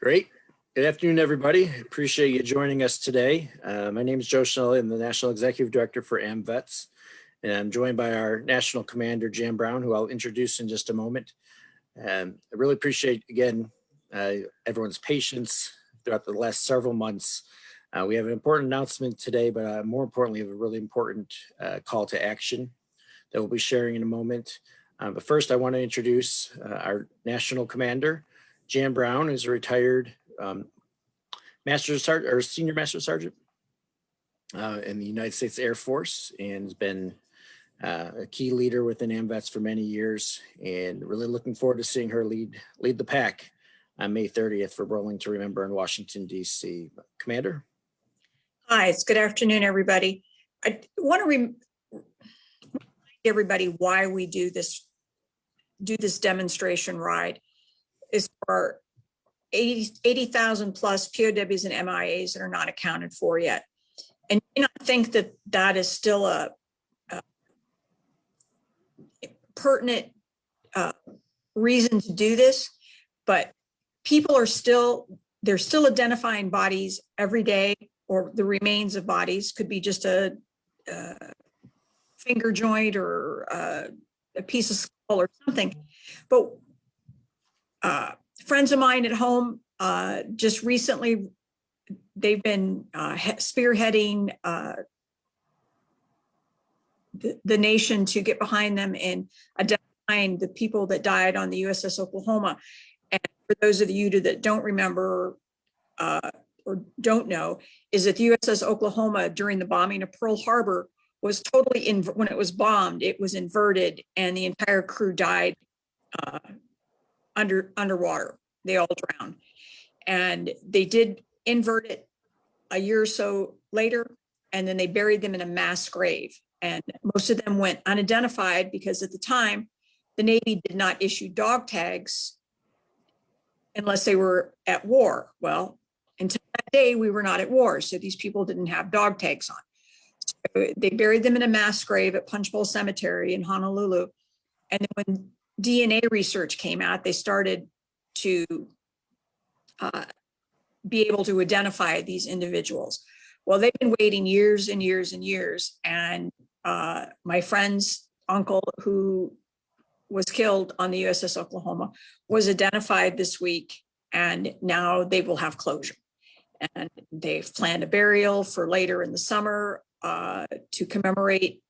Great. Good afternoon, everybody. Appreciate you joining us today. My name is Joe Schnelly. I'm the National Executive Director for AMVETS, and I'm joined by our National Commander, Jan Brown, who I'll introduce in just a moment. I really appreciate, again, everyone's patience throughout the last several months. We have an important announcement today, but more importantly, we have a really important call to action that we'll be sharing in a moment. But first, I want to introduce our National Commander, Jan Brown, who's a retired Master Sergeant or Senior Master Sergeant in the United States Air Force, and has been a key leader within AMVETS for many years, and really looking forward to seeing her lead the pack on May 30th for Rolling to Remember in Washington, D.C. Commander. Hi, it's good afternoon, everybody. I want to remind everybody why we do this demonstration ride is for 80,000 plus POWs and MIAs that are not accounted for yet. And you not think that that is still a pertinent reason to do this, but people are they're still identifying bodies every day, or the remains of bodies. Could be just a finger joint or a piece of skull or something. But friends of mine at home, just recently, they've been spearheading the nation to get behind them in identifying the people that died on the USS Oklahoma. And for those of you that don't remember or don't know, is that the USS Oklahoma during the bombing of Pearl Harbor was totally, when it was bombed, it was inverted and the entire crew died underwater. They all drowned. And they did invert it a year or so later, and then they buried them in a mass grave. And most of them went unidentified because at the time, the Navy did not issue dog tags unless they were at war. Well, until that day, we were not at war, so these people didn't have dog tags on. So they buried them in a mass grave at Punch Bowl Cemetery in Honolulu. And then when DNA research came out, they started to be able to identify these individuals. Well, they've been waiting years and years and years. And my friend's uncle, who was killed on the USS Oklahoma, was identified this week, and now they will have closure. And they've planned a burial for later in the summer to commemorate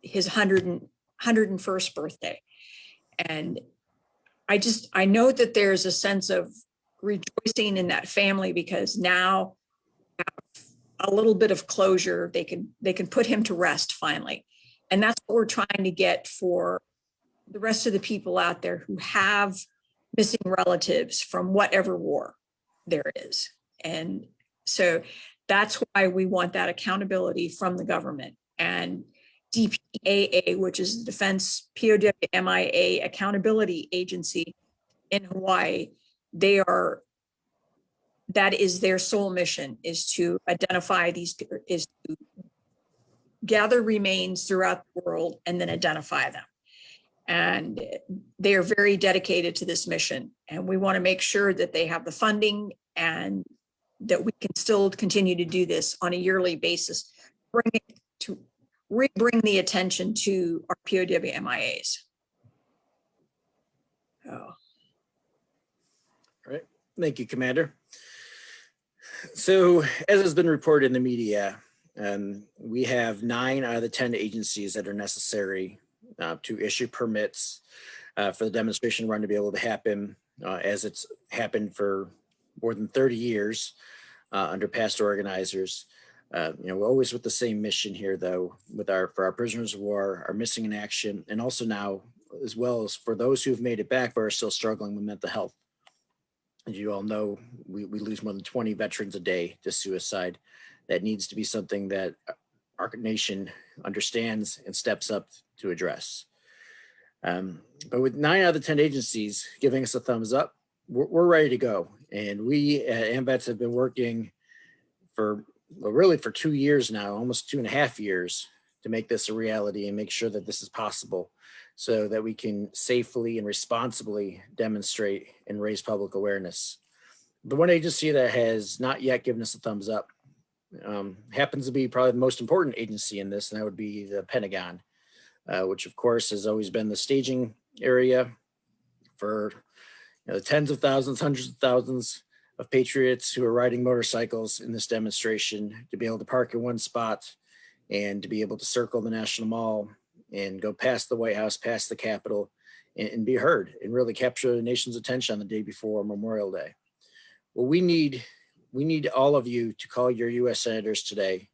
his 101st birthday. And I know that there's a sense of rejoicing in that family, because now a little bit of closure, they can put him to rest finally. And that's what we're trying to get for the rest of the people out there who have missing relatives from whatever war there is. And so that's why we want that accountability from the government. And DPAA, which is the Defense POW MIA Accountability Agency in Hawaii, that is their sole mission, is to identify is to gather remains throughout the world and then identify them. And they are very dedicated to this mission. And we want to make sure that they have the funding and that we can still continue to do this on a yearly basis, bring the attention to our POW MIAs. Oh. All right. Thank you, Commander. So, as has been reported in the media, we have 9 out of the 10 agencies that are necessary to issue permits for the demonstration run to be able to happen, as it's happened for more than 30 years under past organizers. We're always with the same mission here, though, for our prisoners of war, our missing in action, and also now, as well as for those who've made it back but are still struggling with mental health. As you all know, we lose more than 20 veterans a day to suicide. That needs to be something that our nation understands and steps up to address. But with 9 out of the 10 agencies giving us a thumbs up, we're ready to go. And we at AMVETS have been working for 2 years now, almost 2.5 years, to make this a reality and make sure that this is possible, so that we can safely and responsibly demonstrate and raise public awareness. The one agency that has not yet given us a thumbs up happens to be probably the most important agency in this, and that would be the Pentagon, which of course has always been the staging area for the tens of thousands, hundreds of thousands of patriots who are riding motorcycles in this demonstration to be able to park in one spot and to be able to circle the National Mall and go past the White House, past the Capitol, and be heard and really capture the nation's attention on the day before Memorial Day. Well, we need all of you to call your U.S. senators today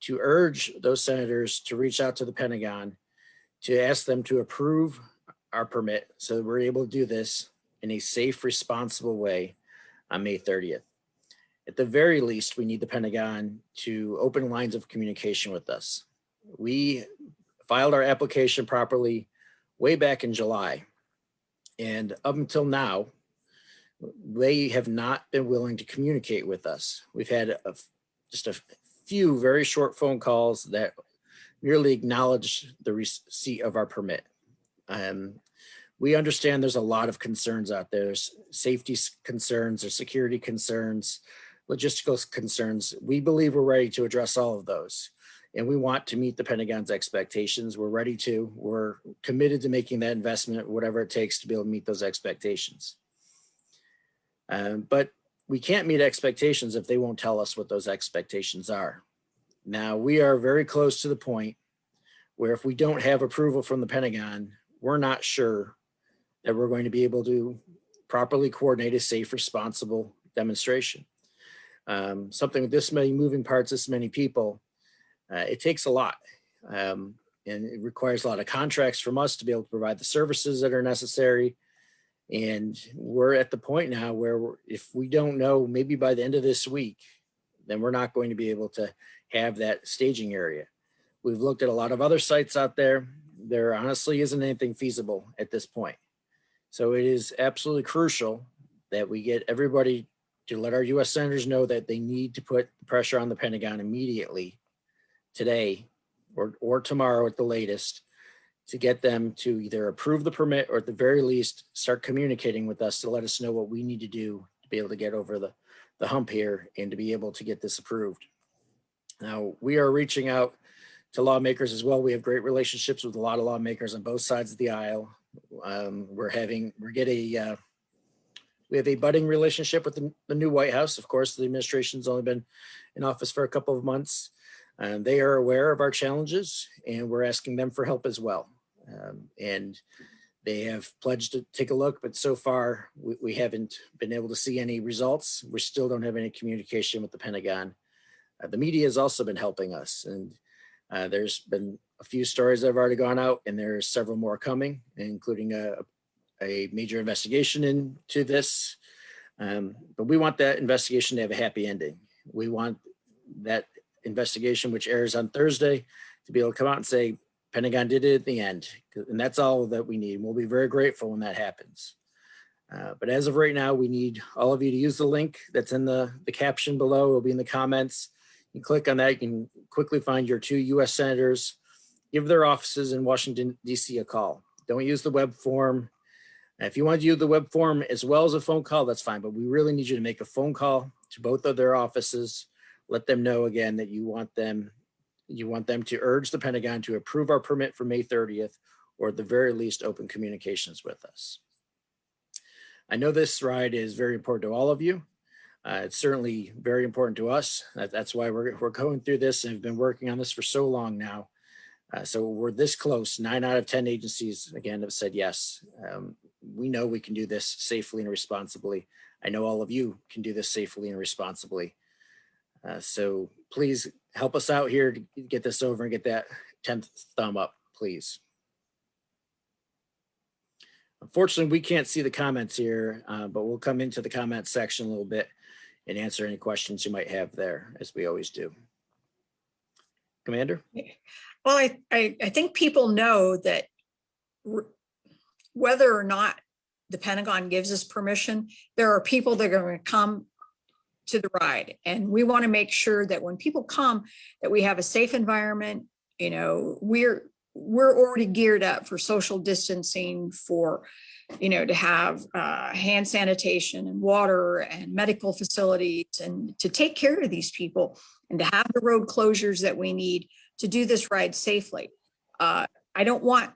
to urge those senators to reach out to the Pentagon to ask them to approve our permit so that we're able to do this in a safe, responsible way on May 30th. At the very least, we need the Pentagon to open lines of communication with us. We filed our application properly way back in July, and up until now, they have not been willing to communicate with us. We've had just a few very short phone calls that merely acknowledge the receipt of our permit. We understand there's a lot of concerns out there. There's safety concerns, there's security concerns, logistical concerns. We believe we're ready to address all of those. And we want to meet the Pentagon's expectations. We're ready to. We're committed to making that investment, whatever it takes to be able to meet those expectations. But we can't meet expectations if they won't tell us what those expectations are. Now, we are very close to the point where if we don't have approval from the Pentagon, we're not sure that we're going to be able to properly coordinate a safe, responsible demonstration. Something with this many moving parts, this many people, it takes a lot. And it requires a lot of contracts from us to be able to provide the services that are necessary. And we're at the point now where if we don't know, maybe by the end of this week, then we're not going to be able to have that staging area. We've looked at a lot of other sites out there. There honestly isn't anything feasible at this point. So it is absolutely crucial that we get everybody to let our US senators know that they need to put pressure on the Pentagon immediately today or tomorrow at the latest to get them to either approve the permit or at the very least start communicating with us to let us know what we need to do to be able to get over the hump here and to be able to get this approved. Now, we are reaching out to lawmakers as well. We have great relationships with a lot of lawmakers on both sides of the aisle. We have a budding relationship with the new White House. Of course, the administration's only been in office for a couple of months. And they are aware of our challenges, and we're asking them for help as well. And they have pledged to take a look, but so far we haven't been able to see any results. We still don't have any communication with the Pentagon. The media has also been helping us, and there's been a few stories that have already gone out, and there's several more coming, including a major investigation into this. But we want that investigation to have a happy ending. We want that investigation, which airs on Thursday, to be able to come out and say, Pentagon did it at the end. And that's all that we need. We'll be very grateful when that happens. But as of right now, we need all of you to use the link that's in the caption below. It'll be in the comments. You click on that, you can quickly find your 2 US senators, give their offices in Washington, DC a call. Don't use the web form. If you want to use the web form as well as a phone call, that's fine. But we really need you to make a phone call to both of their offices. Let them know again that you want them to urge the Pentagon to approve our permit for May 30th, or at the very least open communications with us. I know this ride is very important to all of you. It's certainly very important to us. That's why we're going through this and have been working on this for so long now. So we're this close. 9 out of 10 agencies, again, have said yes. We know we can do this safely and responsibly. I know all of you can do this safely and responsibly. So please help us out here to get this over and get that 10th thumb up, please. Unfortunately, we can't see the comments here, but we'll come into the comment section a little bit and answer any questions you might have there, as we always do. Commander? Well, I think people know that whether or not the Pentagon gives us permission, there are people that are going to come to the ride. And we want to make sure that when people come, that we have a safe environment. You know, we're already geared up for social distancing, for to have hand sanitation and water and medical facilities and to take care of these people and to have the road closures that we need to do this ride safely. I don't want,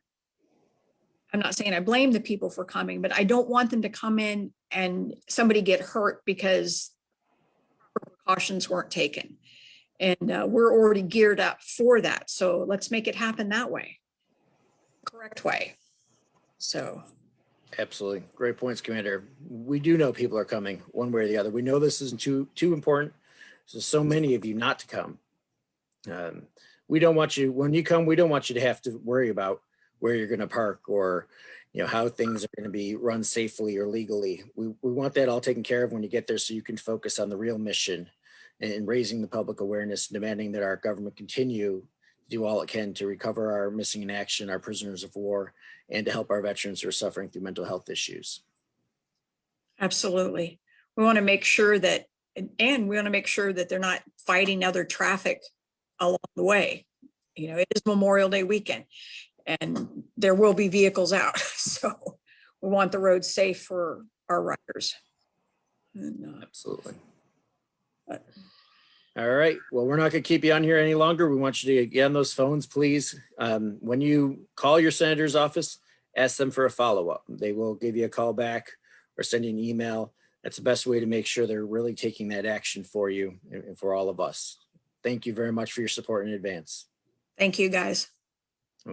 I'm not saying I blame the people for coming, but I don't want them to come in and somebody get hurt because precautions weren't taken. And we're already geared up for that. So let's make it happen that way, correct way. So. Absolutely. Great points, Commander. We do know people are coming one way or the other. We know this isn't too important. So many of you not to come. We don't want you, when you come, we don't want you to have to worry about where you're going to park or, how things are going to be run safely or legally. We want that all taken care of when you get there so you can focus on the real mission and raising the public awareness and demanding that our government continue to do all it can to recover our missing in action, our prisoners of war, and to help our veterans who are suffering through mental health issues. Absolutely. We want to make sure that, and we want to make sure that they're not fighting other traffic along the way. It is Memorial Day weekend and there will be vehicles out. So we want the roads safe for our riders. And, absolutely. All right. Well, we're not going to keep you on here any longer. We want you to get on those phones, please. When you call your senator's office, ask them for a follow-up. They will give you a call back or send you an email. That's the best way to make sure they're really taking that action for you and for all of us. Thank you very much for your support in advance. Thank you, guys.